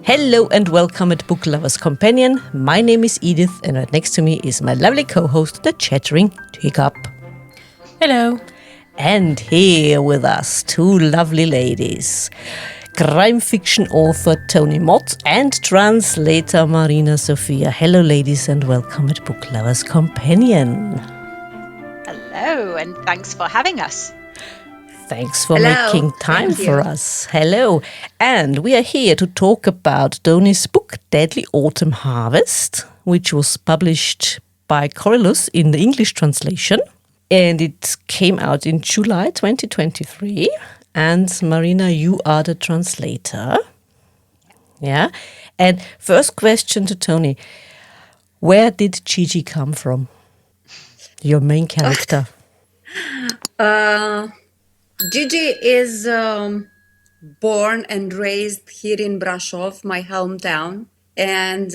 Hello and welcome at Book Lovers Companion. My name is Edith and right next to me is my lovely co-host, the chattering teacup. Hello. And here with us, two lovely ladies. Crime fiction author Tony Mott and translator Marina Sofia. Hello ladies and welcome at Book Lovers Companion. Hello and thanks for having us. Thanks for making time for us. Hello. And we are here to talk about Tony's book, Deadly Autumn Harvest, which was published by Corylus in the English translation. And it came out in July 2023. And Marina, you are the translator. Yeah. And first question to Tony. Where did Gigi come from? Your main character. Gigi is born and raised here in Brașov, my hometown, and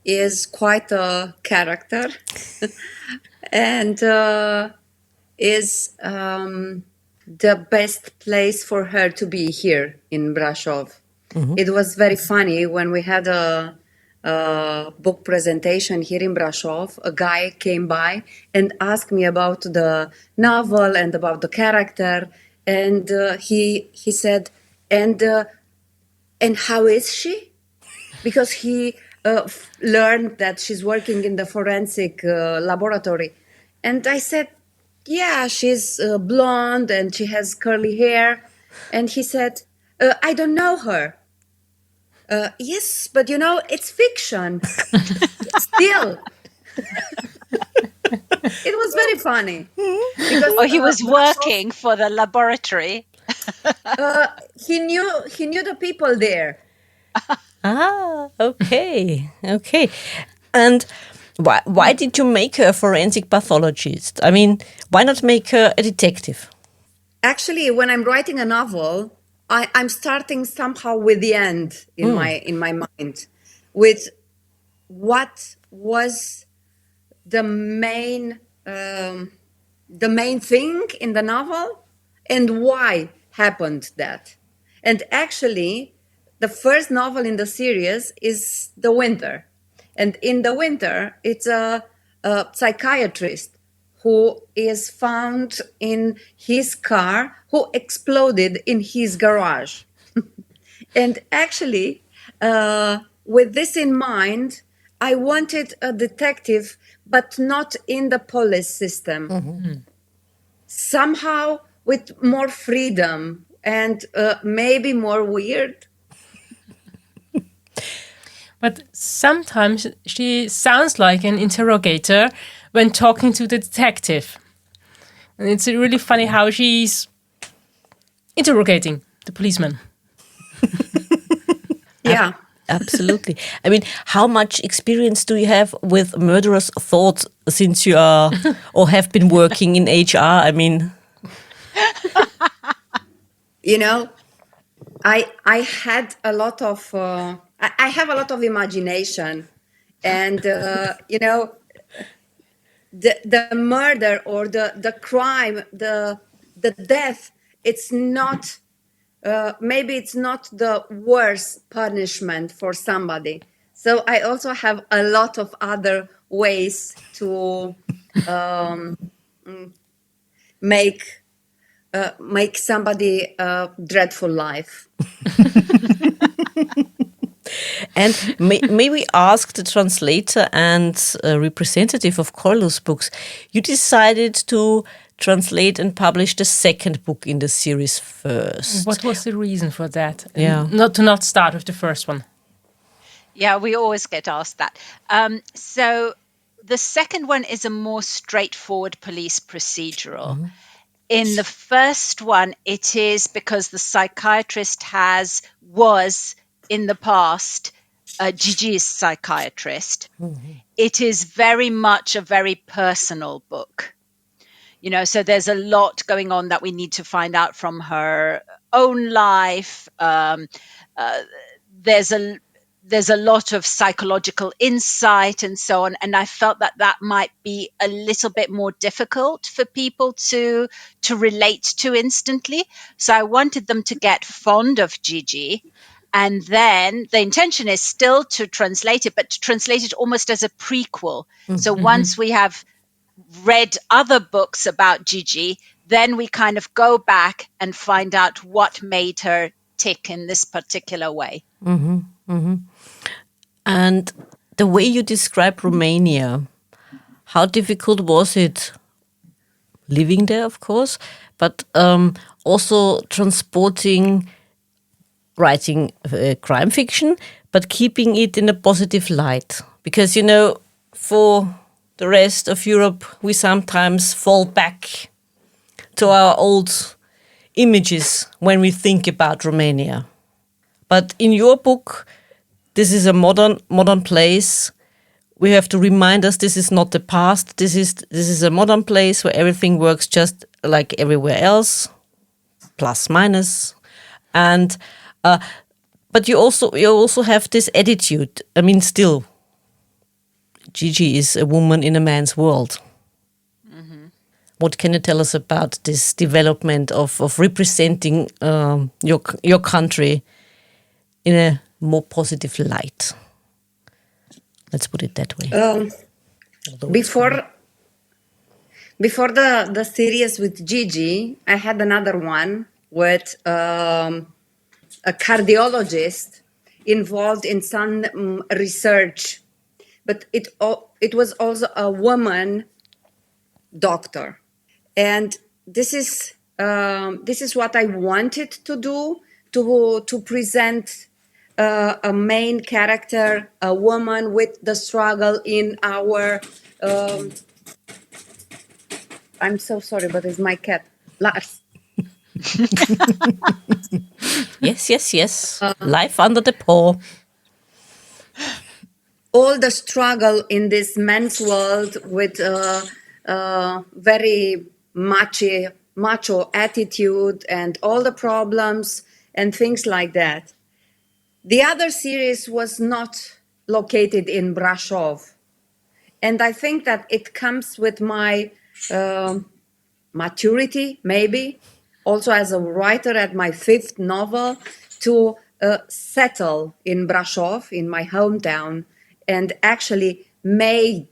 is quite a character and is the best place for her to be here in Brașov. Mm-hmm. It was very funny when we had a book presentation here in Brașov. A guy came by and asked me about the novel and about the character, and he said, and how is she? Because he learned that she's working in the forensic laboratory, and I said, yeah, she's blonde and she has curly hair, and he said, I don't know her. Yes, but it's fiction. Still. It was very funny. Because, he was working for the laboratory. He knew the people there. Okay. And why did you make her a forensic pathologist? I mean, why not make her a detective? Actually, when I'm writing a novel, I'm starting somehow with the end in my mind, with what was the main thing in the novel and why happened that. And actually, the first novel in the series is The Winter, and in The Winter, it's a psychiatrist who is found in his car, who exploded in his garage. And actually, with this in mind, I wanted a detective, but not in the police system. Mm-hmm. Somehow with more freedom and maybe more weird. But sometimes she sounds like an interrogator when talking to the detective. And it's really funny how she's interrogating the policeman. Yeah. Absolutely. I mean, how much experience do you have with murderous thoughts since you are or have been working in HR? I mean... I had a lot of... I have a lot of imagination. And, the murder or the crime, the death, it's not, maybe it's not the worst punishment for somebody. So I also have a lot of other ways to make somebody a dreadful life. And may we ask the translator and representative of Corylus books, you decided to translate and publish the second book in the series first. What was the reason for that? Yeah. Not start with the first one. Yeah, we always get asked that. So the second one is a more straightforward police procedural. Mm-hmm. In the first one, it is because the psychiatrist was in the past Gigi's psychiatrist. Mm-hmm. It is very much a very personal book. So there's a lot going on that we need to find out from her own life. There's a lot of psychological insight and so on. And I felt that might be a little bit more difficult for people to relate to instantly. So I wanted them to get fond of Gigi And then the intention is still to translate it, but to translate it almost as a prequel. So once we have read other books about Gigi, then we kind of go back and find out what made her tick in this particular way. And the way you describe Romania, how difficult was it living there, of course, but also transporting, writing crime fiction, but keeping it in a positive light? Because, for the rest of Europe, we sometimes fall back to our old images when we think about Romania. But in your book, this is a modern place. We have to remind us this is not the past. This is a modern place where everything works just like everywhere else, plus minus, and but you also have this attitude. I mean, still, Gigi is a woman in a man's world. What can you tell us about this development of representing your country in a more positive light? Let's put it that way. Before the series with Gigi, I had another one with a cardiologist involved in some research, but it was also a woman doctor, and this is what I wanted to do, to present a main character, a woman with the struggle in our. I'm so sorry, but it's my cat, Lars. Yes. Life under the paw. All the struggle in this men's world with very macho attitude and all the problems and things like that. The other series was not located in Brasov. And I think that it comes with my maturity, maybe, also as a writer at my 5th novel, to settle in Brasov, in my hometown, and actually make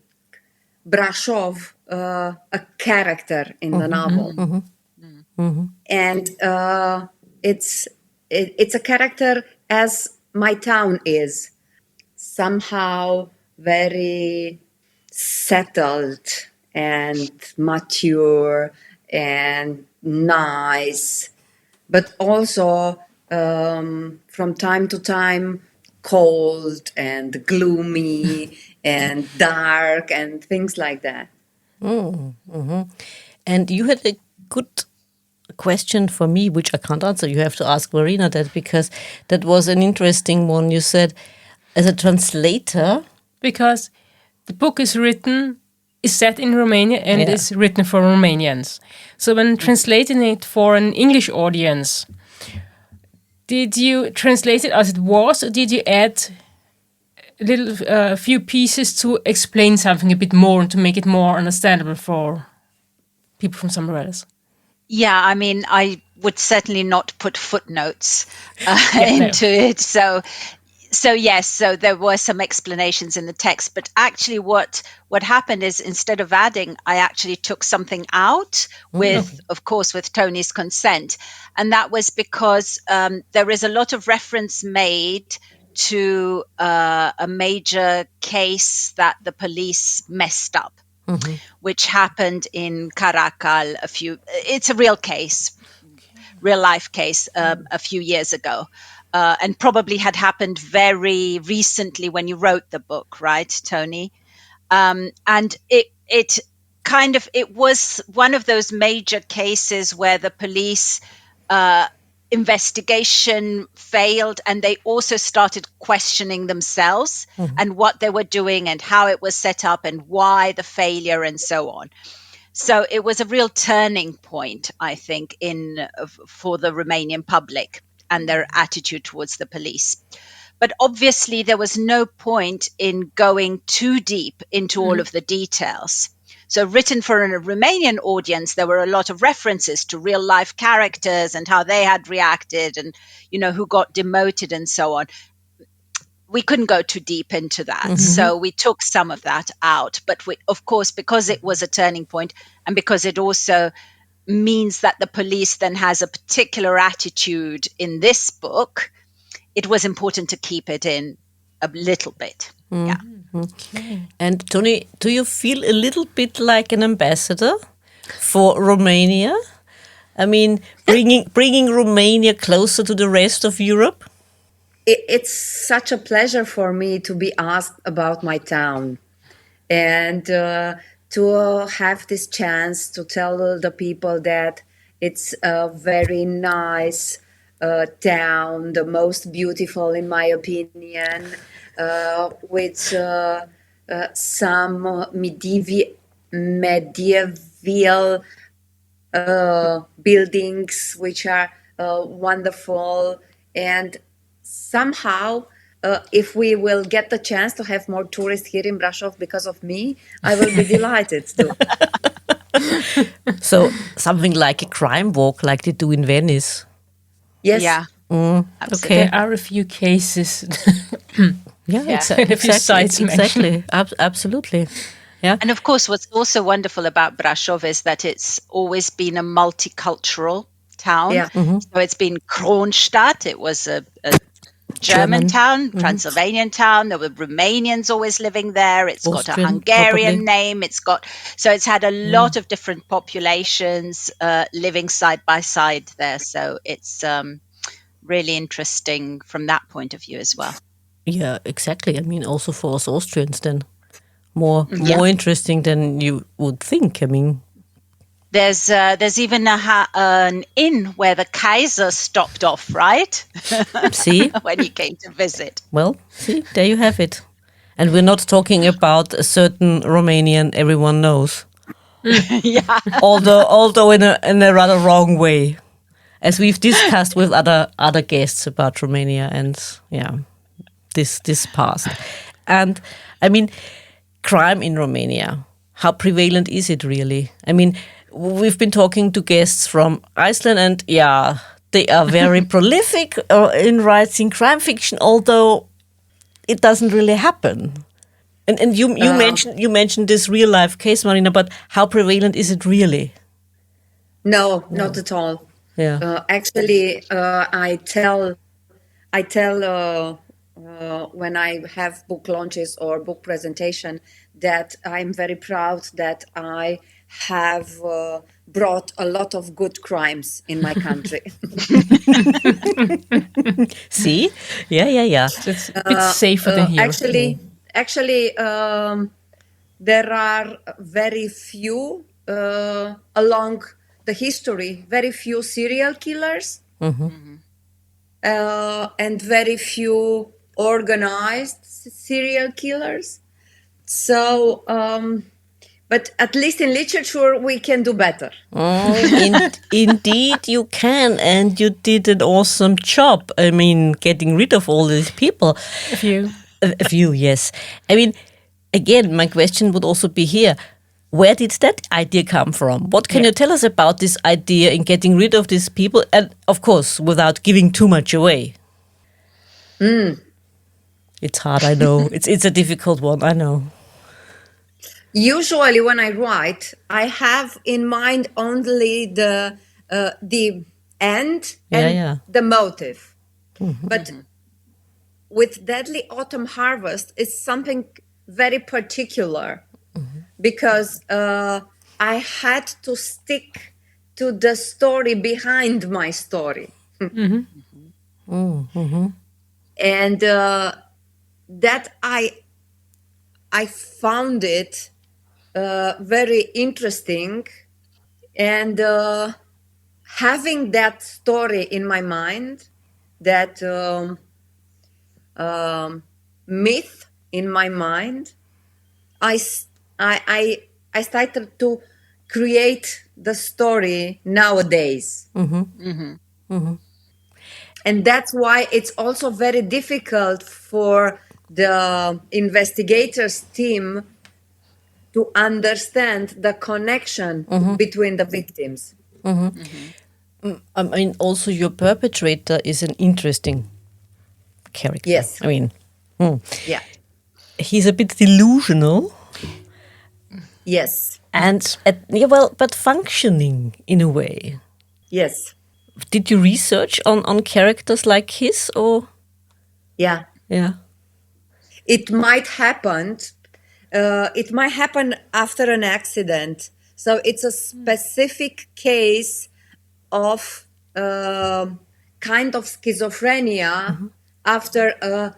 Brasov a character in the novel. And it's a character as my town is, somehow very settled and mature and nice, but also from time to time cold and gloomy and dark and things like that. And you had a good question for me, which I can't answer. You have to ask Marina that, because that was an interesting one. You said, as a translator, because the book is set in Romania and it is written for Romanians. So when translating it for an English audience, did you translate it as it was, or did you add a few pieces to explain something a bit more and to make it more understandable for people from somewhere else? Yeah, I mean, I would certainly not put footnotes into it. So yes, so there were some explanations in the text, but actually what happened is, instead of adding, I actually took something out of course, with Tony's consent. And that was because there is a lot of reference made to a major case that the police messed up, which happened in Caracal it's a real case, real life case, a few years ago. And probably had happened very recently when you wrote the book, right, Tony? And it was one of those major cases where the police investigation failed, and they also started questioning themselves and what they were doing and how it was set up and why the failure and so on. So it was a real turning point, I think, for the Romanian public and their attitude towards the police. But obviously there was no point in going too deep into all of the details. So written for a Romanian audience, there were a lot of references to real life characters and how they had reacted and, who got demoted and so on. We couldn't go too deep into that. So we took some of that out. But of course, because it was a turning point and because it also means that the police then has a particular attitude in this book, it was important to keep it in a little bit. Yeah. Okay. And Tony, do you feel a little bit like an ambassador for Romania? I mean, bringing Romania closer to the rest of Europe? It's such a pleasure for me to be asked about my town and to have this chance to tell the people that it's a very nice town, the most beautiful in my opinion, with some medieval buildings which are wonderful. And somehow, if we will get the chance to have more tourists here in Brasov because of me, I will be delighted too. So something like a crime walk like they do in Venice. Yes. Yeah. Okay. There are a few cases. Yeah, Yeah. exactly. A few sites Exactly. Absolutely. Yeah. And of course, what's also wonderful about Brasov is that it's always been a multicultural town. Yeah. So it's been Kronstadt. It was a German. German town, Transylvanian town. There were Romanians always living there. It's got a Austrian, Hungarian probably. name. So it's had a lot of different populations living side by side there. So it's really interesting from that point of view as well. Yeah, exactly. I mean, also for us Austrians, then more interesting than you would think. I mean, there's even an inn where the Kaiser stopped off, right? see, when he came to visit. well, see, there you have it. And we're not talking about a certain Romanian everyone knows, Yeah. although in a rather wrong way, as we've discussed with other guests about Romania and this past. And I mean, crime in Romania, how prevalent is it really? I mean, we've been talking to guests from Iceland and they are very prolific in writing crime fiction, although it doesn't really happen. And you mentioned this real life case, Marina, but how prevalent is it really? No, not at all. Yeah. Actually, I tell when I have book launches or book presentation that I'm very proud that I have brought a lot of good crimes in my country. See? Yeah. It's a bit safer than here. Actually, there are very few along the history, very few serial killers, and very few organized serial killers. So, but at least in literature, we can do better. Indeed, you can, and you did an awesome job. I mean, getting rid of all these people. A few. A few, yes. I mean, again, my question would also be here. Where did that idea come from? What can you tell us about this idea in getting rid of these people? And of course, without giving too much away. It's hard, I know. It's a difficult one, I know. Usually when I write, I have in mind only the end and the motive. But with Deadly Autumn Harvest, it's something very particular because I had to stick to the story behind my story. And that I found it very interesting, and having that story in my mind, that myth in my mind, I started to create the story nowadays. And that's why it's also very difficult for the investigators team to understand the connection between the victims. I mean, also your perpetrator is an interesting character. Yes. I mean, Yeah. he's a bit delusional Yes. and, but functioning in a way. Yes. Did you research on characters like his, or? Yeah. Yeah. It might happen. It might happen after an accident. So it's a specific case of kind of schizophrenia after a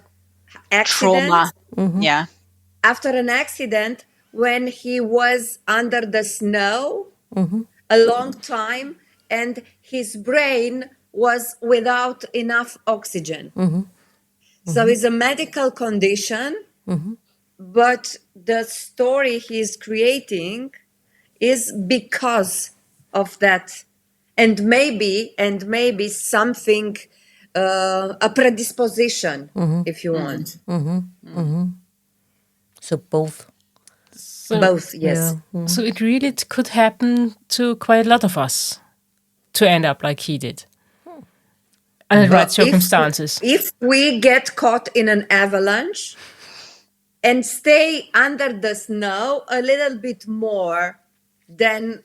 accident. Trauma. Yeah. After an accident, when he was under the snow a long time and his brain was without enough oxygen. So it's a medical condition, but the story he's creating is because of that. And maybe something, a predisposition, if you want. So both. Both, yes. Yeah. So it really could happen to quite a lot of us to end up like he did. Under the right circumstances. If we get caught in an avalanche and stay under the snow a little bit more, then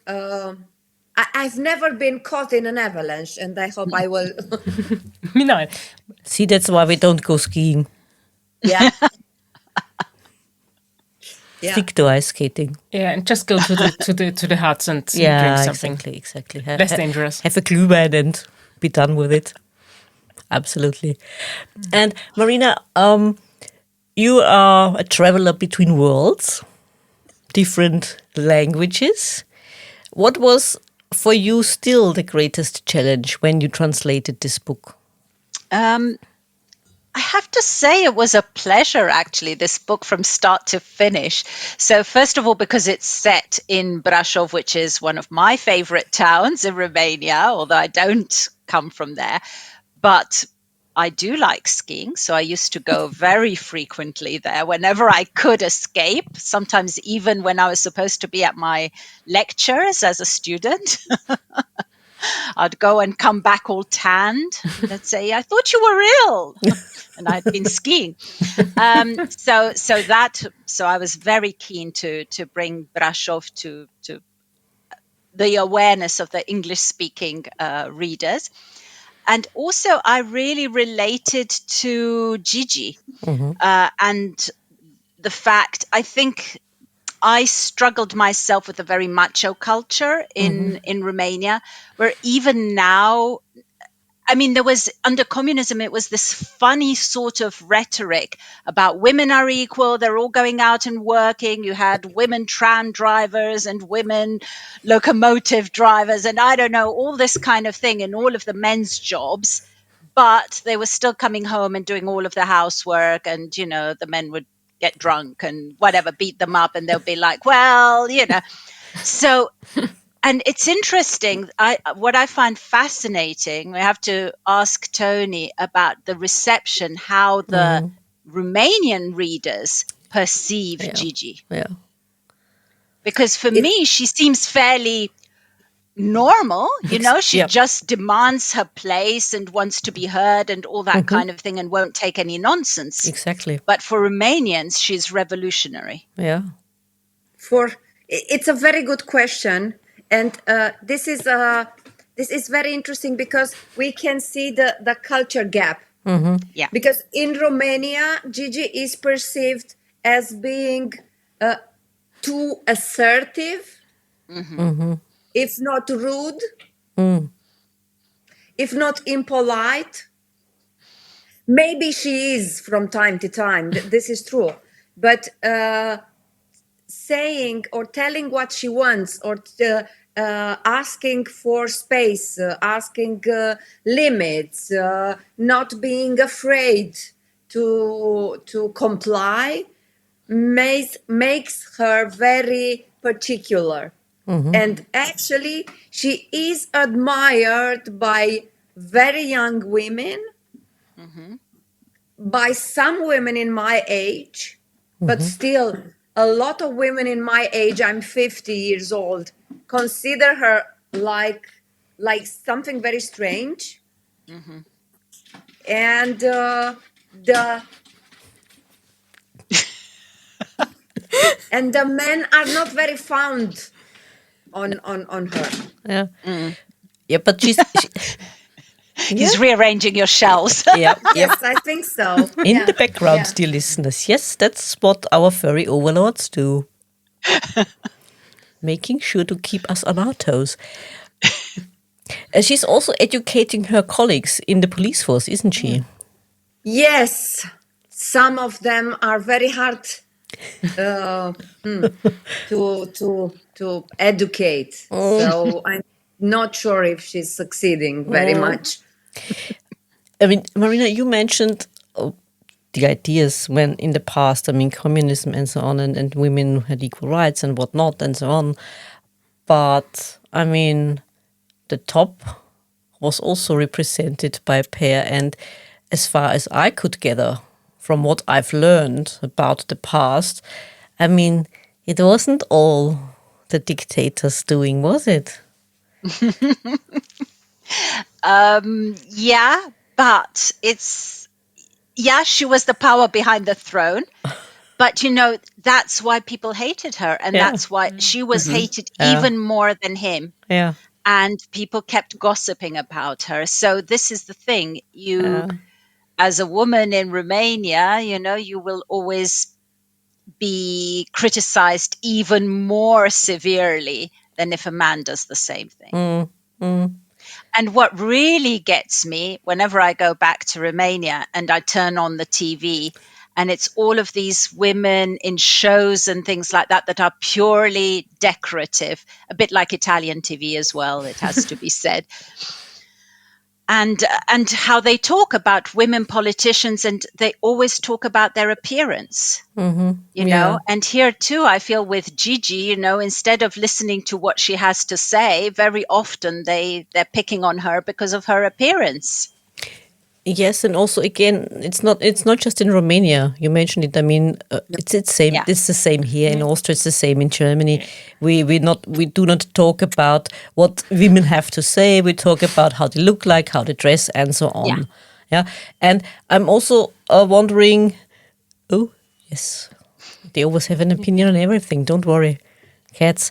I've never been caught in an avalanche, and I hope I will. Me neither. See, that's why we don't go skiing. Yeah. Yeah. Stick to ice skating. Yeah, and just go to the huts and drink something. Exactly. Less dangerous. Have a Glühwein and be done with it. Absolutely. And Marina, you are a traveler between worlds, different languages. What was for you still the greatest challenge when you translated this book? I have to say it was a pleasure, actually, this book from start to finish. So first of all, because it's set in Brașov, which is one of my favorite towns in Romania, although I don't come from there. But I do like skiing, so I used to go very frequently there whenever I could escape, sometimes even when I was supposed to be at my lectures as a student. I'd go and come back all tanned. They'd say, I thought you were ill. And I'd been skiing. So I was very keen to bring Brașov to the awareness of the English-speaking readers. And also, I really related to Gigi and the fact, I think I struggled myself with a very macho culture in Romania, where even now, I mean, there was, under communism, it was this funny sort of rhetoric about women are equal, they're all going out and working. You had women tram drivers and women locomotive drivers, and I don't know, all this kind of thing in all of the men's jobs. But they were still coming home and doing all of the housework, and, you know, the men would get drunk and whatever, beat them up, and they'll be like, well, you know. So, and it's interesting. What I find fascinating, we have to ask Tony about the reception, how the Romanian readers perceive Gigi. Yeah. Because for me, she seems fairly normal, you know, she just demands her place and wants to be heard and all that kind of thing and won't take any nonsense. Exactly. But for Romanians, she's revolutionary. Yeah. It's a very good question. And this is very interesting because we can see the culture gap. Yeah. Because in Romania, Gigi is perceived as being too assertive, if not rude, if not impolite. Maybe she is from time to time. This is true. But saying or telling what she wants, or asking for space, asking limits, not being afraid to comply, makes her very particular. And actually, she is admired by very young women, by some women in my age, but still a lot of women in my age, I'm 50 years old, consider her like something very strange. And the and the men are not very fond on her. Yeah. Yeah, but she's He's rearranging your shells. yeah. Yes, I think so. In the background, dear listeners. Yes, that's what our furry overlords do. Making sure to keep us on our toes. She's also educating her colleagues in the police force, isn't she? Yes, some of them are very hard to educate. So I'm not sure if she's succeeding very much. I mean, Marina, you mentioned the ideas when in the past, I mean, communism and so on, and women had equal rights and whatnot and so on. But, I mean, the top was also represented by a pair. And as far as I could gather from what I've learned about the past, I mean, it wasn't all the dictators doing, was it? Yeah, but she was the power behind the throne. But, that's why people hated her. And that's why she was hated even more than him. Yeah. And people kept gossiping about her. So this is the thing. As a woman in Romania, you will always be criticized even more severely than if a man does the same thing. And what really gets me whenever I go back to Romania and I turn on the TV and it's all of these women in shows and things like that are purely decorative, a bit like Italian TV as well, it has to be said. And how they talk about women politicians, and they always talk about their appearance, you know. And here too, I feel with Gigi, instead of listening to what she has to say, very often they're picking on her because of her appearance. Yes, and also again, it's not just in Romania. You mentioned it. I mean, it's same. Yeah. It's the same here in Austria. It's the same in Germany. We do not talk about what women have to say. We talk about how they look like, how they dress, and so on. Yeah. And I'm also wondering. Oh yes, they always have an opinion on everything. Don't worry, cats.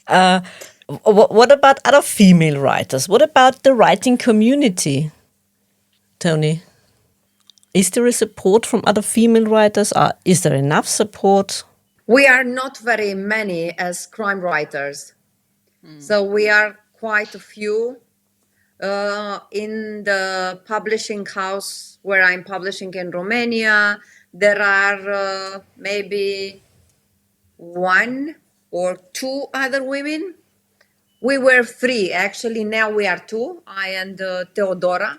What about other female writers? What about the writing community? Tony, is there a support from other female writers? Is there enough support? We are not very many as crime writers. So we are quite a few. In the publishing house where I'm publishing in Romania, there are maybe one or two other women. We were three, actually. Now we are two, I and Teodora.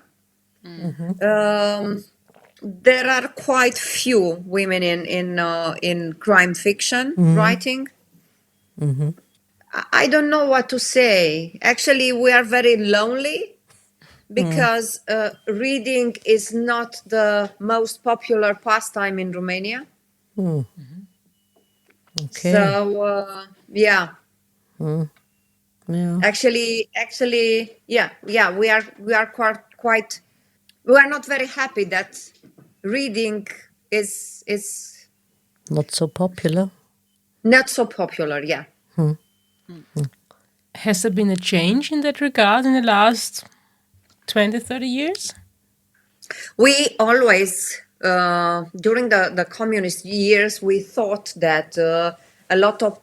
There are quite few women in crime fiction writing. I don't know what to say. Actually, we are very lonely because reading is not the most popular pastime in Romania. Okay. So yeah. Yeah. Actually, yeah. We are quite. We are not very happy that reading is Not so popular. not so popular. Yeah. Has there been a change in that regard in the last 20, 30 years? We always, during the communist years, we thought that a lot of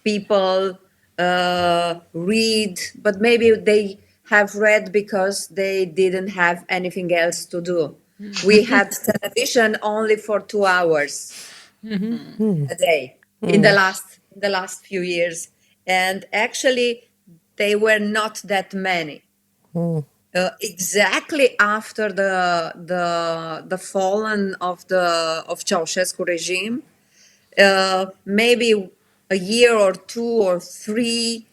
people read, but maybe they have read because they didn't have anything else to do. We had television only for 2 hours a day in the last few years, and actually they were not that many. Exactly after the fallen of Ceausescu regime, maybe a year or 2 or 3,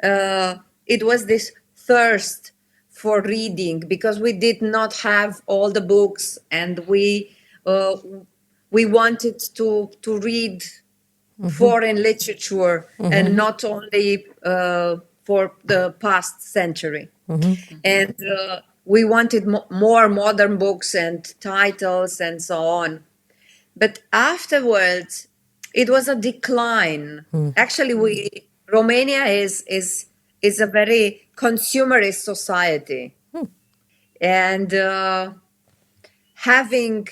it was this thirst for reading because we did not have all the books, and we wanted to read foreign literature and not only for the past century. And we wanted more modern books and titles and so on. But afterwards, it was a decline. Actually, Romania is a very consumerist society, and having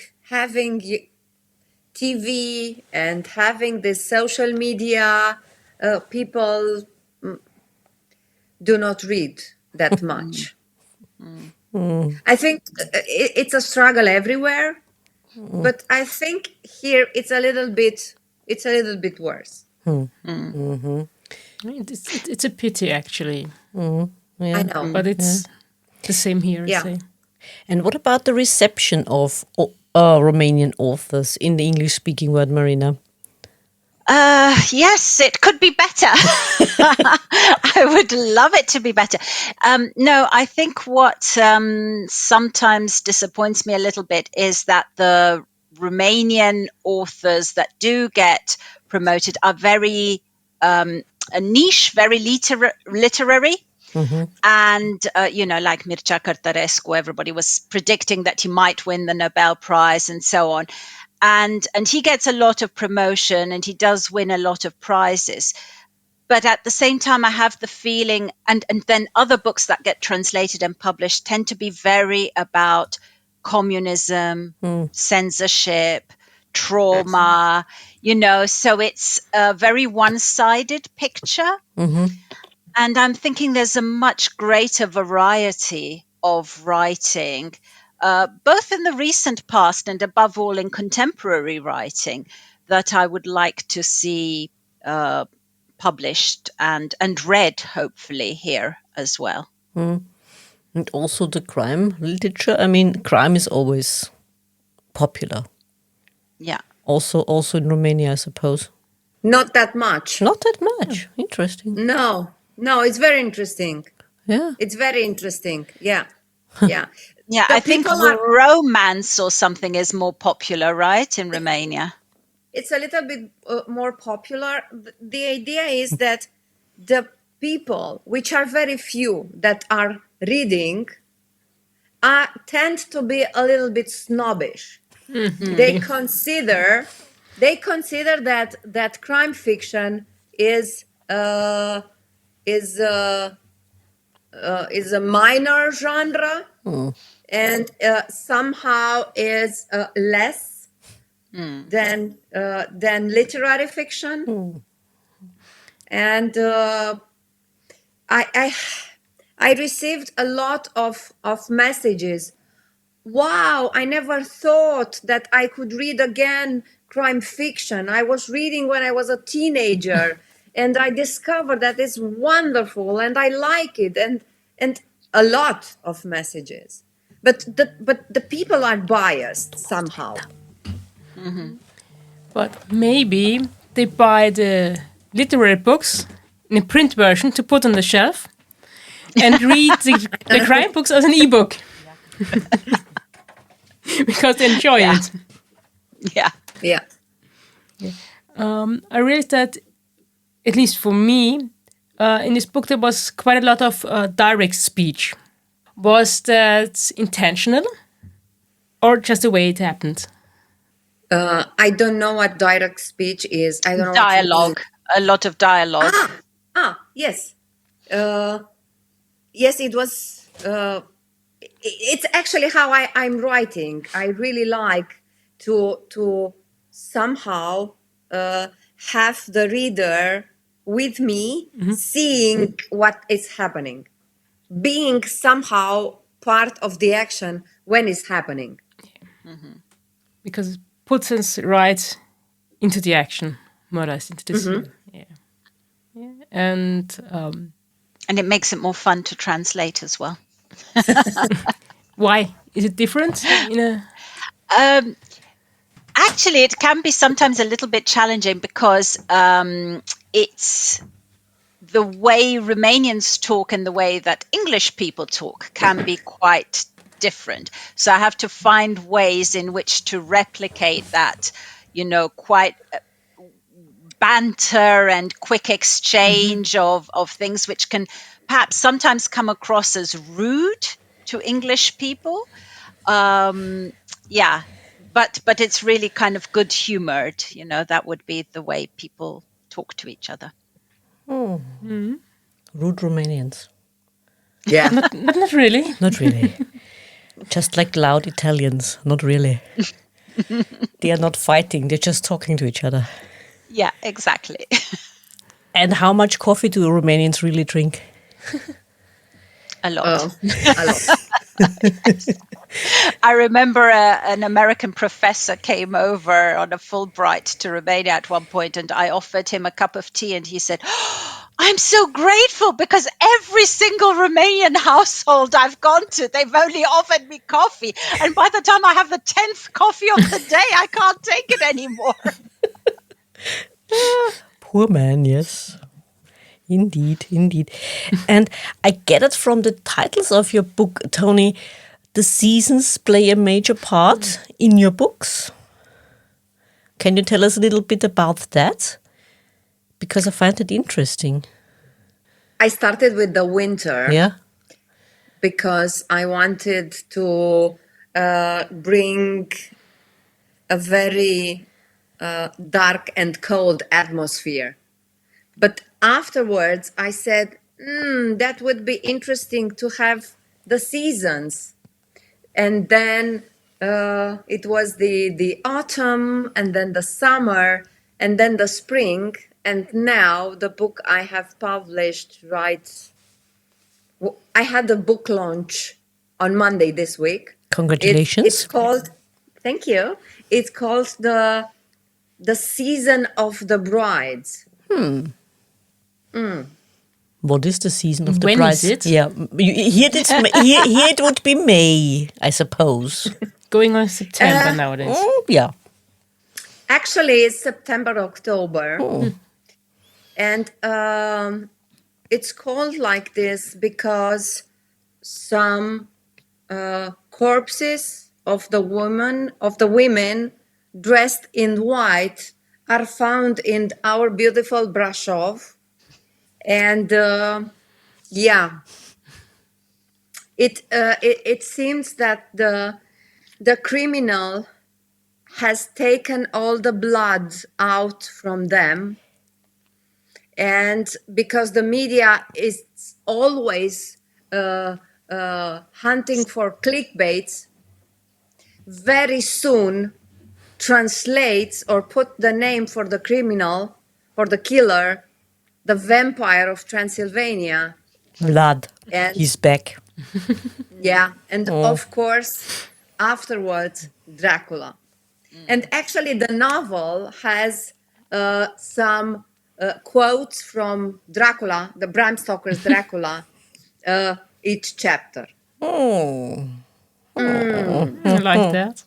TV and having this social media, people do not read that much. I think it's a struggle everywhere, but I think here it's a little bit worse. It's a pity, actually. Yeah. I know, But it's the same here. Yeah. So. And what about the reception of Romanian authors in the English-speaking world, Marina? Yes, it could be better. I would love it to be better. No, I think what sometimes disappoints me a little bit is that the Romanian authors that do get promoted are very a niche, very literary. And, like Mircea Cărtărescu, everybody was predicting that he might win the Nobel Prize and so on. And he gets a lot of promotion and he does win a lot of prizes. But at the same time, I have the feeling, and then other books that get translated and published tend to be very about communism, censorship, trauma, so it's a very one-sided picture. And I'm thinking there's a much greater variety of writing, both in the recent past and above all in contemporary writing, that I would like to see published and read, hopefully, here as well. And also the crime literature. I mean, crime is always popular. Yeah. Also in Romania, I suppose. not that much. Not that much. Interesting. No, it's very interesting. Yeah. It's very interesting. Yeah. Yeah. Yeah, The I think people are- romance or something is more popular, right, in Romania? It's a little bit more popular. The idea is that the people, which are very few that are reading, tend to be a little bit snobbish. They consider that crime fiction is a minor genre and somehow is less than literary fiction. And I received a lot of messages. Wow, I never thought that I could read again crime fiction. I was reading when I was a teenager and I discovered that it's wonderful and I like it, and a lot of messages. But the people are biased somehow. But maybe they buy the literary books in a print version to put on the shelf and read the crime books as an ebook. Because they enjoy it. Yeah. Yeah. I realized that, at least for me, in this book there was quite a lot of direct speech. Was that intentional or just the way it happened? I don't know what direct speech is. I don't know Dialogue. A lot of dialogue. Yes. Yes, it was. It's actually how I'm writing. I really like to somehow have the reader with me, seeing what is happening, being somehow part of the action when it's happening. Because it puts us right into the action, more or less, into the scene. Yeah. And And it makes it more fun to translate as well. why? Is it different? Actually, it can be sometimes a little bit challenging because it's the way Romanians talk and the way that English people talk can be quite different. So I have to find ways in which to replicate that, quite banter and quick exchange of things which can perhaps sometimes come across as rude to English people. Yeah, but it's really kind of good humored. That would be the way people talk to each other. Rude Romanians. Yeah. Not really. Not really. Just like loud Italians. Not really. They are not fighting. They're just talking to each other. Yeah, exactly. And how much coffee do Romanians really drink? A lot. Oh, a lot. I remember an American professor came over on a Fulbright to Romania at one point, and I offered him a cup of tea, and he said, I'm so grateful because every single Romanian household I've gone to, they've only offered me coffee. And by the time I have the 10th coffee of the day, I can't take it anymore. Poor man, yes. Indeed, indeed. And I get it from the titles of your book, Tony. The seasons play a major part in your books. Can you tell us a little bit about that? Because I find it interesting. I started with the winter. Yeah? Because I wanted to bring a very dark and cold atmosphere. But afterwards, I said, that would be interesting to have the seasons. And then it was the autumn, and then the summer, and then the spring. And now the book I have published, I had a book launch on Monday this week. Congratulations. It's called, thank you. It's called the Season of the Brides. What is the season of the When brides? is it? Yeah, here it would be May, I suppose. Going on September nowadays. Yeah. Actually, it's September, October. And it's called like this because some corpses of the women dressed in white are found in our beautiful Brasov. And it seems that the criminal has taken all the blood out from them. And because the media is always hunting for clickbaits, very soon translates or put the name for the criminal, for the killer, the vampire of Transylvania. Vlad. And He's back. yeah, and of course, afterwards, Dracula. And actually, the novel has some quotes from Dracula, the Bram Stoker's Dracula, each chapter. I like that.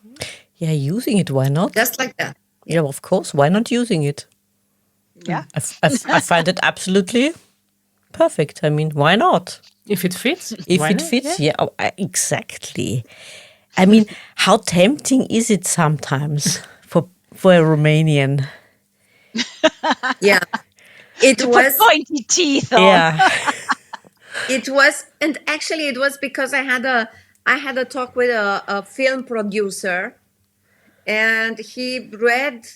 Yeah, using it, why not? Just like that. Yeah, of course. Why not using it? Yeah. I find it absolutely perfect. I mean, why not? If it fits. If why it not? fits, yeah, exactly. I mean, how tempting is it sometimes for a Romanian? Yeah. It To was, put pointy teeth on. Yeah. it was, and actually it was because I had a talk with a film producer, and he read,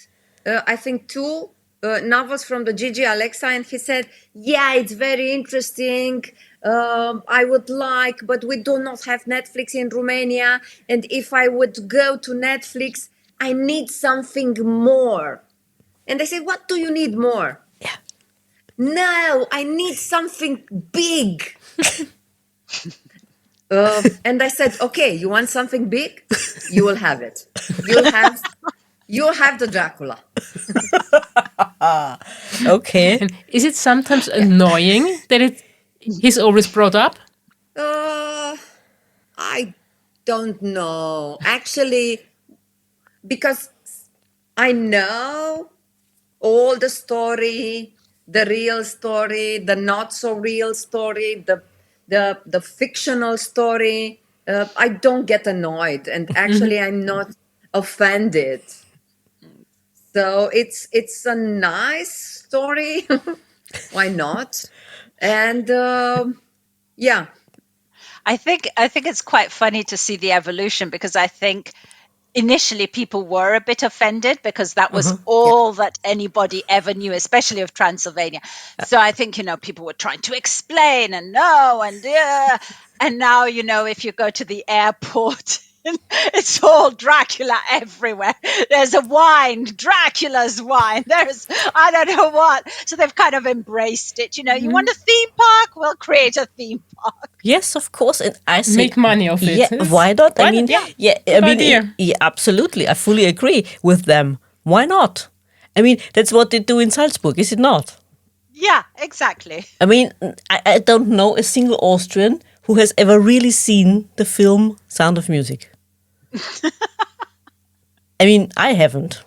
I think, two novels from the Gigi Alexa, and he said, yeah, it's very interesting. I would like, but we do not have Netflix in Romania. And if I would go to Netflix, I need something more. And I said, what do you need more? Yeah. No, I need something big. And I said, okay, you want something big? You will have it. You'll have the Dracula. Okay. And is it sometimes annoying that he's always brought up? I don't know. Actually, because I know all the story, the real story, the not so real story, the fictional story, I don't get annoyed, and actually I'm not offended. So it's a nice story. Why not? And yeah. I think it's quite funny to see the evolution, because I think initially people were a bit offended because that was all that anybody ever knew, especially of Transylvania. So I think, people were trying to explain and no, and yeah. And now, if you go to the airport, it's all Dracula everywhere. There's a wine, Dracula's wine. There's, I don't know what. So they've kind of embraced it. You want a theme park? We'll create a theme park. Yes, of course, and I say Make money of it. Yeah, why not? I mean, idea. yeah, absolutely. I fully agree with them. Why not? I mean, that's what they do in Salzburg, is it not? Yeah, exactly. I mean, I don't know a single Austrian who has ever really seen the film Sound of Music. I mean, I haven't.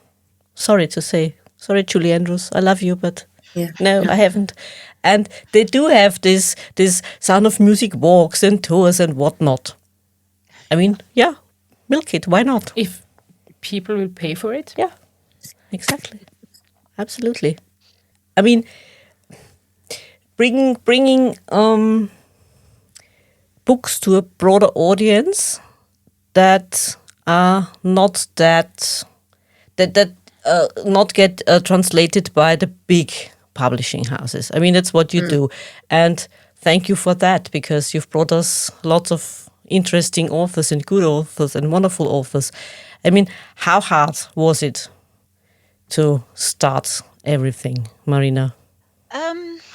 Sorry to say. Sorry, Julie Andrews. I love you, but no, I haven't. And they do have this Sound of Music walks and tours and whatnot. I mean, yeah, milk it. Why not? If people will pay for it. Yeah, exactly. Absolutely. I mean, bringing books to a broader audience that are not that not get translated by the big publishing houses. I mean, that's what you do. And thank you for that, because you've brought us lots of interesting authors and good authors and wonderful authors. I mean, how hard was it to start everything, Marina?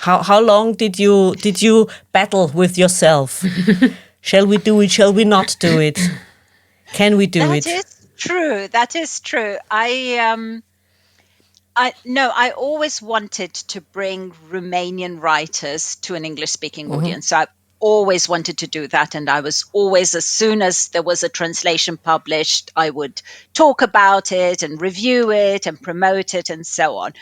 How long did you battle with yourself? Shall we do it? Shall we not do it? Can we do it? That is true. I always wanted to bring Romanian writers to an English-speaking audience. I always wanted to do that, and I was always, as soon as there was a translation published, I would talk about it and review it and promote it and so on.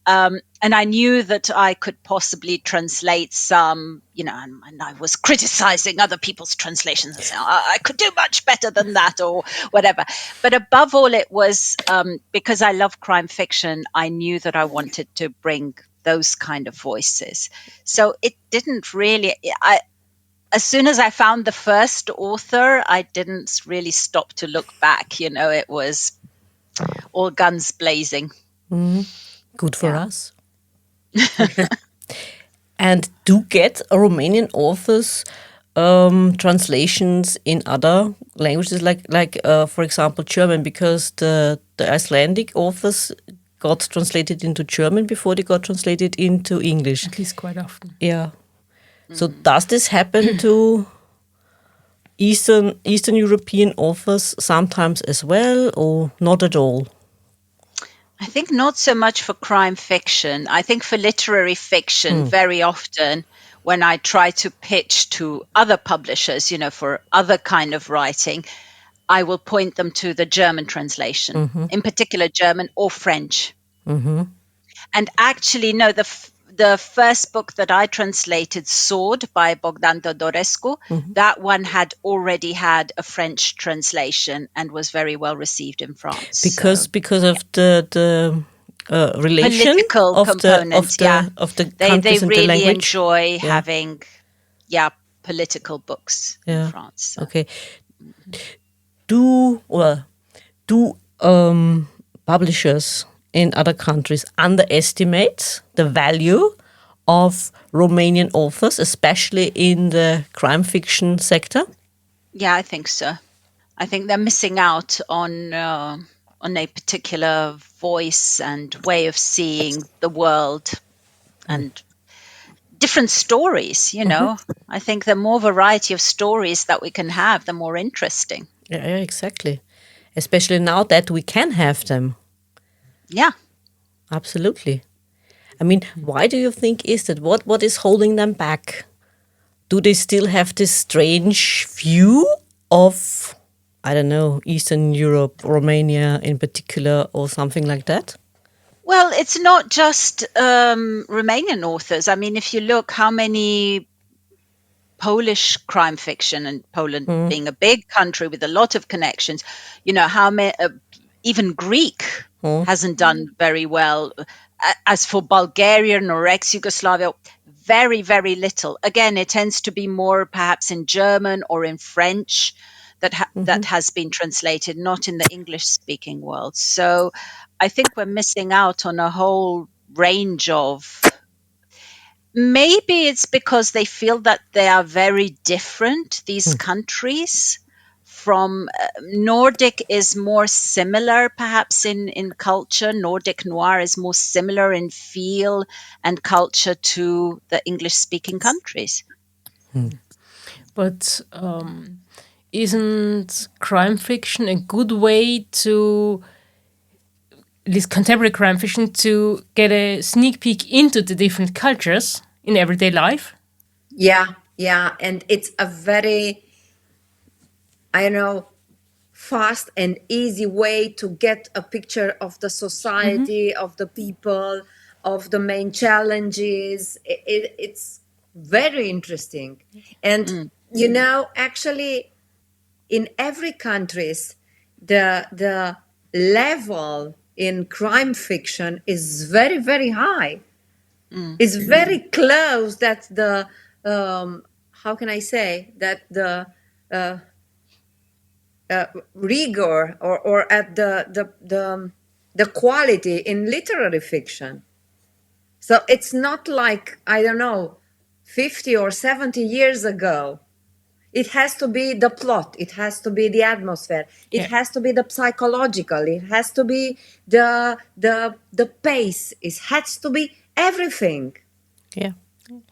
And I knew that I could possibly translate some, and I was criticizing other people's translations and saying, I could do much better than that or whatever. But above all, it was because I love crime fiction, I knew that I wanted to bring those kind of voices. So it didn't really, as soon as I found the first author, I didn't really stop to look back. It was all guns blazing. Good for us. And do get Romanian authors translations in other languages, like for example German, because the Icelandic authors got translated into German before they got translated into English. At least quite often. Yeah. So does this happen to Eastern European authors sometimes as well, or not at all? I think not so much for crime fiction. I think for literary fiction, very often when I try to pitch to other publishers, for other kind of writing, I will point them to the German translation, in particular German or French. And actually, no, the first book that I translated, Sword by Bogdan Todorescu, that one had already had a French translation and was very well received in France. Because of the relation political of component, of the countries they and really the language. enjoy having political books in France. So. Okay. Do publishers in other countries underestimate the value of Romanian authors, especially in the crime fiction sector? Yeah, I think so. I think they're missing out on a particular voice and way of seeing the world and different stories, I think the more variety of stories that we can have, the more interesting. Yeah, exactly. Especially now that we can have them. Yeah. Absolutely. I mean, why do you think is that? What is holding them back? Do they still have this strange view of, I don't know, Eastern Europe, Romania in particular, or something like that? Well, it's not just Romanian authors. I mean, if you look how many Polish crime fiction, and Poland being a big country with a lot of connections, how many even Greek hasn't done very well. As for Bulgarian or ex-Yugoslavia, very, very little. Again, it tends to be more perhaps in German or in French that has been translated, not in the English-speaking world. So I think we're missing out on a whole range of... Maybe it's because they feel that they are very different, these countries. From Nordic is more similar, perhaps in culture. Nordic noir is more similar in feel and culture to the English-speaking countries. But isn't crime fiction a good way to, at least contemporary crime fiction, to get a sneak peek into the different cultures in everyday life? Yeah, and it's a very, fast and easy way to get a picture of the society, of the people, of the main challenges. It's very interesting. And, actually, in every countries, the level in crime fiction is very, very high. It's very close that the, how can I say, that the rigor or at the quality in literary fiction. So it's not like, 50 or 70 years ago. It has to be the plot. It has to be the atmosphere. It has to be the psychological. It has to be the pace. It has to be everything.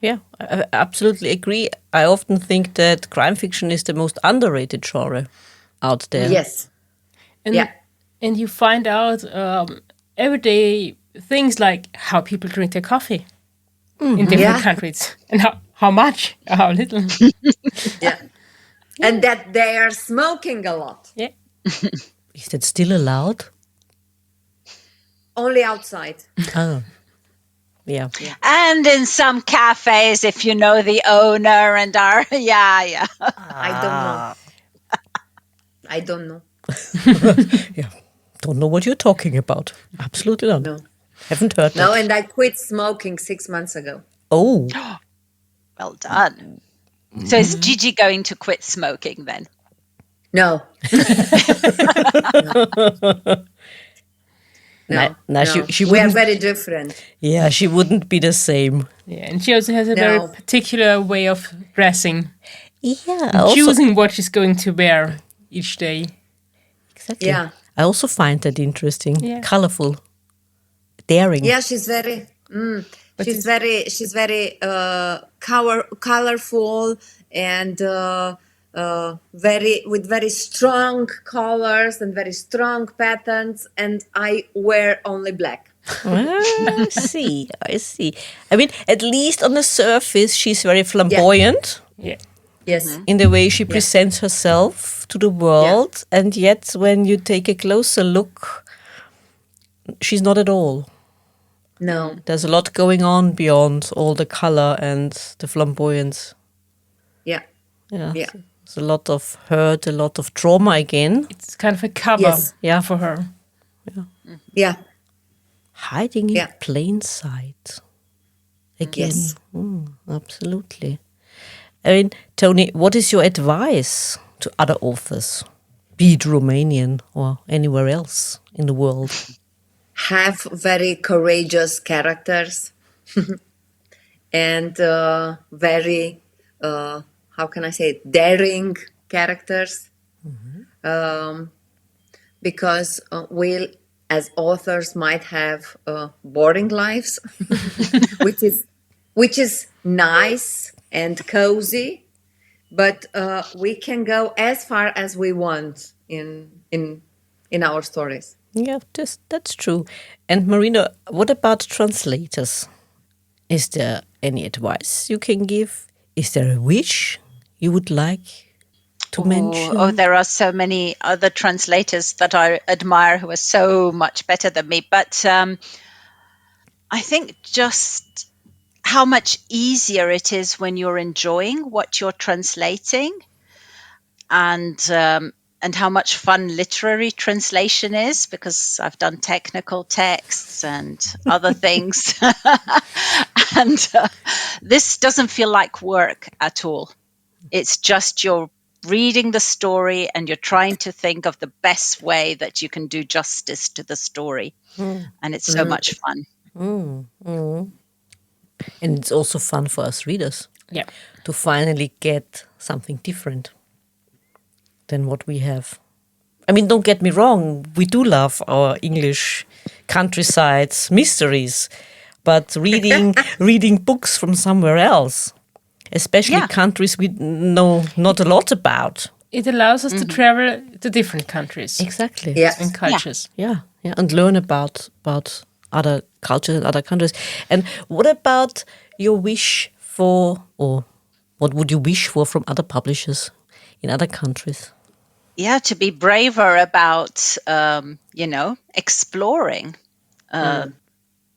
Yeah, I absolutely agree. I often think that crime fiction is the most underrated genre out there. Yes. And you find out everyday things like how people drink their coffee in different countries, and how much, how little. And that they are smoking a lot. Yeah. Is that still allowed? Only outside. Oh. Yeah. And in some cafes, if you know the owner and are, yeah. I don't know. Yeah. Don't know what you're talking about. Absolutely not. No. Haven't heard No, that. and I quit smoking 6 months ago. Oh. Well done. So is Gigi going to quit smoking then? No. No. She we are wouldn't. very different. Yeah, she wouldn't be the same. Yeah, and she also has a very particular way of dressing. Yeah. Choosing what she's going to wear each day. Exactly. Yeah. I also find that interesting. Yeah. Colorful. Daring. Yeah, she's very. She's very colorful and very strong colors and very strong patterns. And I wear only black. I see. I mean, at least on the surface, she's very flamboyant. Yeah. Yes. In the way she presents herself to the world. And yet, when you take a closer look, she's not at all. No. There's a lot going on beyond all the color and the flamboyance. Yeah. There's a lot of hurt, a lot of trauma again. It's kind of a cover for her. Yeah. Hiding in plain sight. Again. Yes. Absolutely. I mean, Tony, what is your advice to other authors, be it Romanian or anywhere else in the world? Have very courageous characters and very, how can I say it, daring characters. Because we, as authors, might have boring lives, which is nice and cozy, but we can go as far as we want in our stories. Yeah, that's true. And Marina, what about translators? Is there any advice you can give? Is there a wish you would like to mention? Oh, there are so many other translators that I admire who are so much better than me. But I think just how much easier it is when you're enjoying what you're translating. And and how much fun literary translation is, because I've done technical texts and other things. And this doesn't feel like work at all. It's just you're reading the story and you're trying to think of the best way that you can do justice to the story. And it's so much fun. And it's also fun for us readers Yeah. to finally get something different than what we have. I mean, don't get me wrong, we do love our English countrysides, mysteries, but reading books from somewhere else, especially Yeah. countries we know not a lot about. It allows us to travel to different countries Exactly. Yes. and cultures. Yeah, and learn about other cultures and other countries. And what about your wish for, or what would you wish for from other publishers in other countries? Yeah, to be braver about, exploring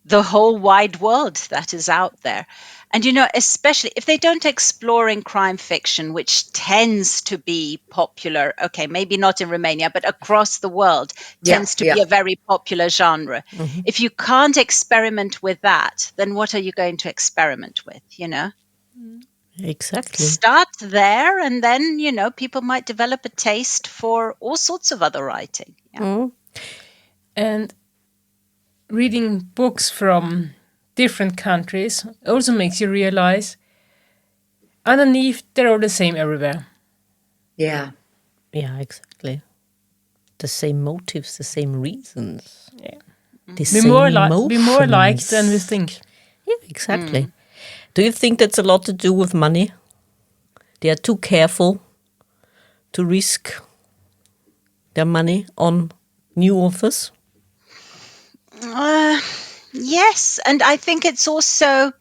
the whole wide world that is out there. And, especially if they don't explore in crime fiction, which tends to be popular, okay, maybe not in Romania, but across the world, tends to be a very popular genre. If you can't experiment with that, then what are you going to experiment with, Exactly. Start there, and then, people might develop a taste for all sorts of other writing. Yeah. And reading books from different countries also makes you realize underneath they're all the same everywhere. Yeah. Yeah, exactly. The same motives, the same reasons. Yeah. The Be same more emotions. alike than we think. Yeah, exactly. Do you think that's a lot to do with money? They are too careful to risk their money on new authors? Yes, and I think it's also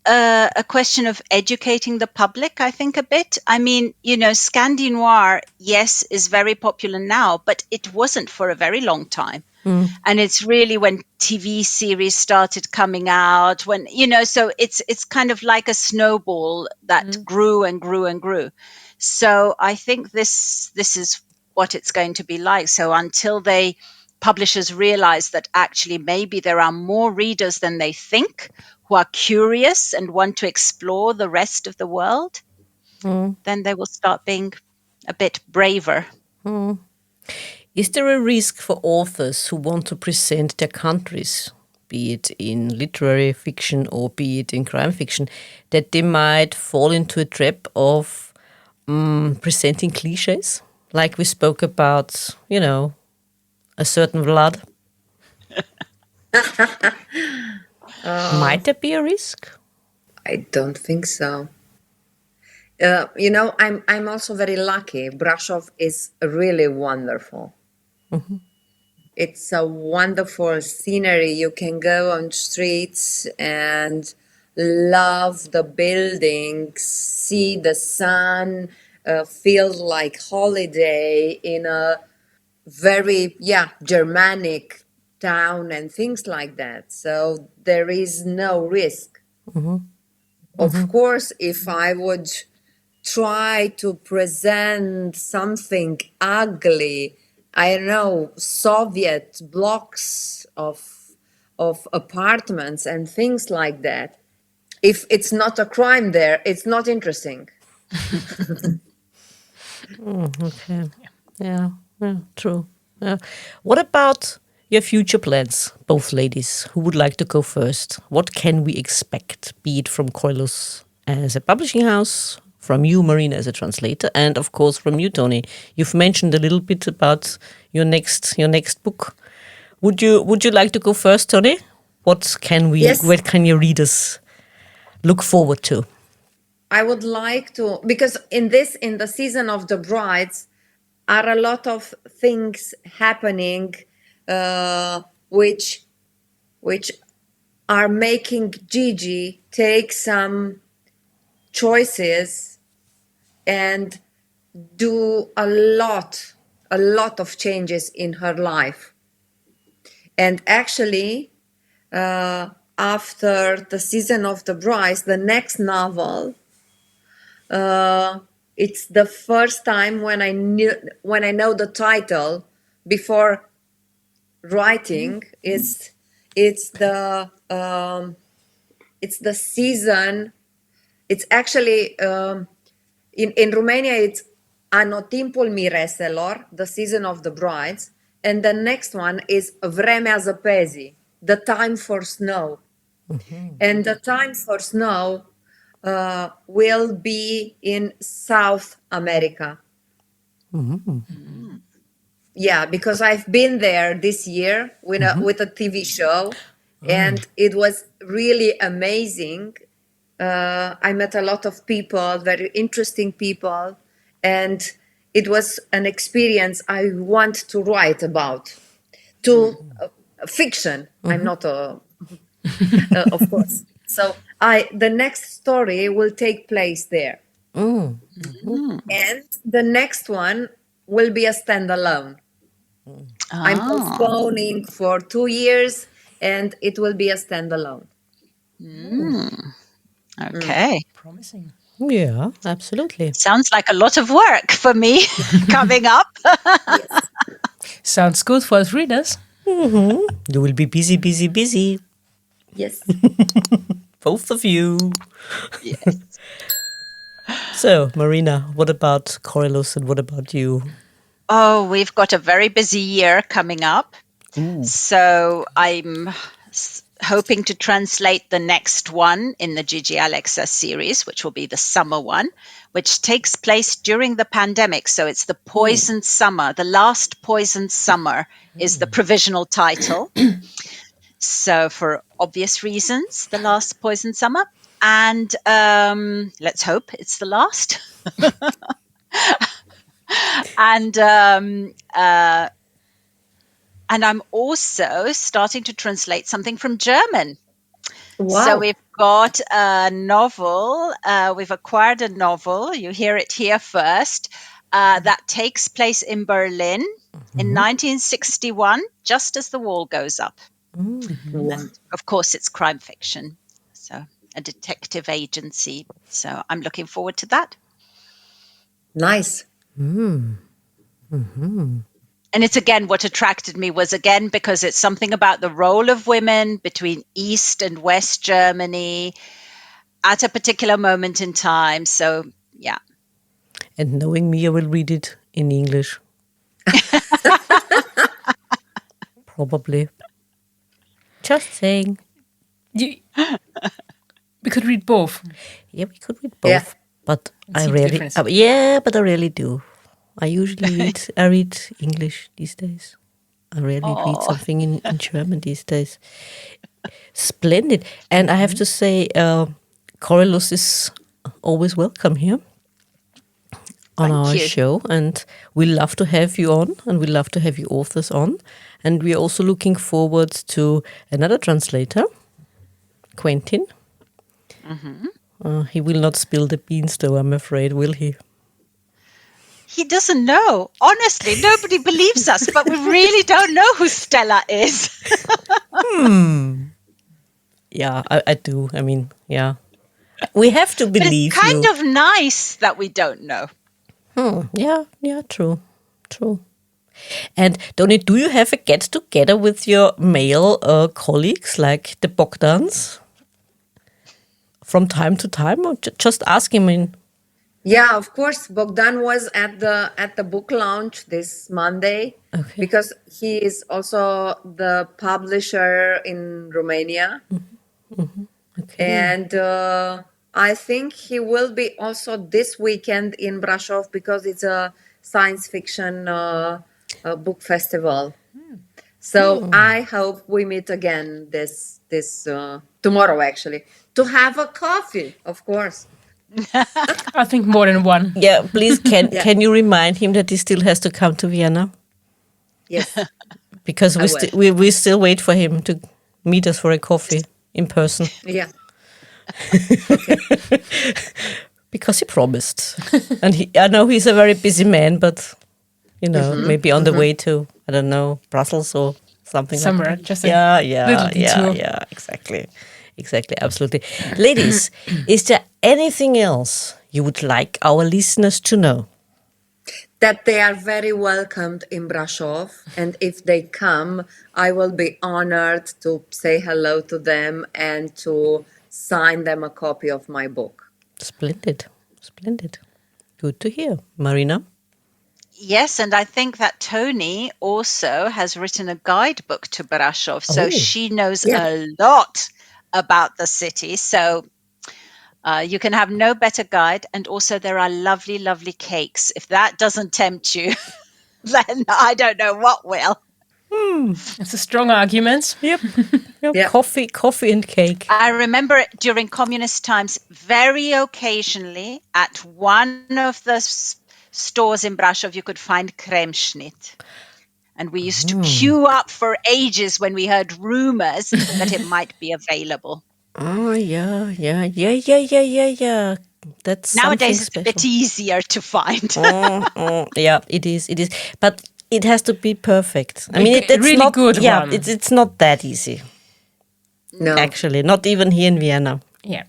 a question of educating the public, I think, a bit. I mean, Scandi Noir, yes, is very popular now, but it wasn't for a very long time. And it's really when TV series started coming out, when, so it's kind of like a snowball that grew and grew and grew. So I think this is what it's going to be like. So until publishers realize that actually maybe there are more readers than they think who are curious and want to explore the rest of the world, then they will start being a bit braver. Is there a risk for authors who want to present their countries, be it in literary fiction or be it in crime fiction, that they might fall into a trap of presenting cliches? Like we spoke about, a certain Vlad. Might there be a risk? I don't think so. I'm also very lucky. Brasov is really wonderful. It's a wonderful scenery. You can go on streets and love the buildings, see the sun, feel like holiday in a very, Germanic town and things like that. So there is no risk. Of course, if I would try to present something ugly, I don't know, Soviet blocks of apartments and things like that, if it's not a crime there, it's not interesting. Okay. Yeah, true. Yeah. What about your future plans, both ladies? Who would like to go first? What can we expect, be it from Koilus as a publishing house, from you, Marina, as a translator, and of course from you, Tony? You've mentioned a little bit about your next book. Would you like to go first, Tony? What can your readers look forward to? I would like to, because in the season of the brides are a lot of things happening, which are making Gigi take some choices and do a lot of changes in her life. And actually, after the season of the brides, the next novel it's the first time when I know the title before writing. It's the season. It's actually in Romania it's Anotimpul Mireselor, the season of the brides, and the next one is Vremea Zăpezii, the time for snow. And the time for snow will be in South America. Yeah, because I've been there this year with a TV show, and it was really amazing. I met a lot of people, very interesting people, and it was an experience I want to write about. To fiction. I'm not a, of course. So the next story will take place there, and the next one will be a standalone. I'm postponing for 2 years, and it will be a standalone. Okay. Promising. Yeah, absolutely. Sounds like a lot of work for me coming up. Sounds good for us readers. You will be busy, busy, busy. Yes. Both of you. Yes. So, Marina, what about Corylus and what about you? Oh, we've got a very busy year coming up. So I'm hoping to translate the next one in the Gigi Alexa series, which will be the summer one, which takes place during the pandemic. So it's the Poisoned Summer. The Last Poisoned Summer is the provisional title. So for obvious reasons, The Last Poisoned Summer. And let's hope it's the last. And I'm also starting to translate something from German. Wow. So we've got a novel, we've acquired a novel, you hear it here first, that takes place in Berlin in 1961, just as the wall goes up. And of course, it's crime fiction, so a detective agency. So I'm looking forward to that. Nice. And it's again, what attracted me was again, because it's something about the role of women between East and West Germany at a particular moment in time. So, yeah. And knowing me, I will read it in English. Probably. Just saying. We could read both. Yeah, we could read both. Yeah. But I see the rarely. difference. But I rarely do. I usually read English these days. I rarely read something in German these days. Splendid. And I have to say, Corylus is always welcome here on Thank our you. show. And we love to have you on, and we love to have you authors on. And we're also looking forward to another translator, Quentin. He will not spill the beans, though, I'm afraid, will he? He doesn't know. Honestly, nobody believes us, but we really don't know who Stella is. Yeah, I do. I mean, yeah. We have to But believe it's kind you. of nice that we don't know. Yeah, true. And Tony, do you have a get-together with your male colleagues, like the Bogdans, from time to time? Or just ask him in... Yeah, of course. Bogdan was at the book launch this Monday, because he is also the publisher in Romania, and I think he will be also this weekend in Brasov, because it's a science fiction book festival. So I hope we meet again this tomorrow, actually, to have a coffee, of course. I think more than one. Yeah, please, can you remind him that he still has to come to Vienna? Yes. Because we still wait for him to meet us for a coffee in person. Yeah. Because he promised. And I know he's a very busy man, but, maybe on the way to, I don't know, Brussels or something Somewhere, like that. just a little detour. Exactly, absolutely. Ladies, is there anything else you would like our listeners to know? That they are very welcomed in Brasov, and if they come, I will be honored to say hello to them and to sign them a copy of my book. Splendid. Good to hear. Marina? Yes, and I think that Tony also has written a guidebook to Brasov, so she knows a lot about the city. So you can have no better guide, and also there are lovely, lovely cakes. If that doesn't tempt you, then I don't know what will. It's a strong argument. Yep. Yeah. Coffee and cake. I remember during communist times, very occasionally at one of the stores in Brasov, you could find kremschnitt. And we used to queue up for ages when we heard rumors that it might be available. Oh, yeah. That's Nowadays, it's special. a bit easier to find. Yeah, it is. But it has to be perfect. I mean, it's really not good Yeah, one. it's not that easy. No. Actually, not even here in Vienna Yeah.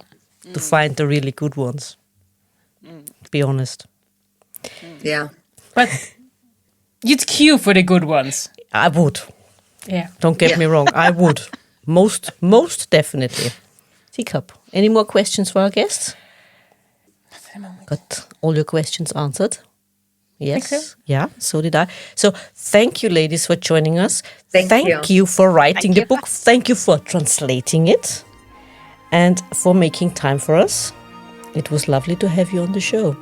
to find the really good ones. To be honest, Yeah. But you'd queue for the good ones. I would. Yeah. Don't get me wrong. I would. Most definitely. Teacup. Any more questions for our guests? Got all your questions answered? Yes. Think so. Yeah, so did I. So thank you, ladies, for joining us. Thank you. you for writing Thank the you. book. Thank you for translating it and for making time for us. It was lovely to have you on the show.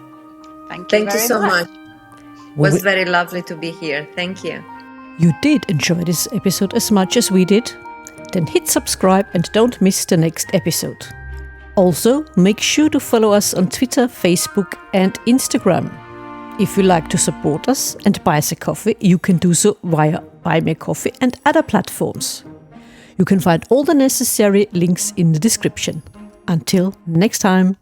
Thank Thank you very so much. It was We- very lovely to be here. Thank you. You did enjoy this episode as much as we did? Then hit subscribe and don't miss the next episode. Also, make sure to follow us on Twitter, Facebook, and Instagram. If you like to support us and buy us a coffee, you can do so via Buy Me a Coffee and other platforms. You can find all the necessary links in the description. Until next time.